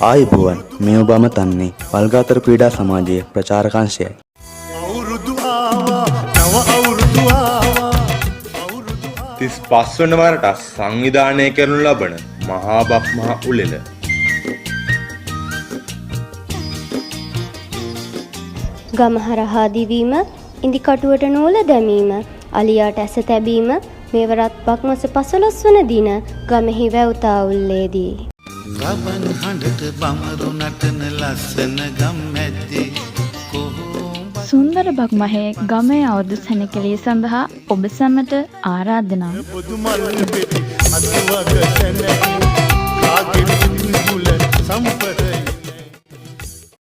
ආයුබෝවන් මේ ඔබ අමතන්නේ වල්ගාතර ක්‍රීඩා සමාජයේ ප්‍රචාරක අංශයයි. අවුරුදු ආවා නව අවුරුදු ආවා 35 වන වරට සංවිධානය කරනු ලබන මහා බක්මහා උළෙල ගමහරහා දිවීම, ඉදිකටුවට නූල දැමීම, අලියාට ඇස තැබීම මේවරත් බක්මස 15 වන දින ගමෙහි වැව්තා උල්ලේදී ගබන් හඬට බමරු නටන ලස්සන ගම් මැද්දේ සුන්දර බක්මහේ ගමේ අවුරුදු සැණකෙළිය සඳහා ඔබ සැමට ආරාධනා. පොදු මල් පෙති අතුවක සැනගින්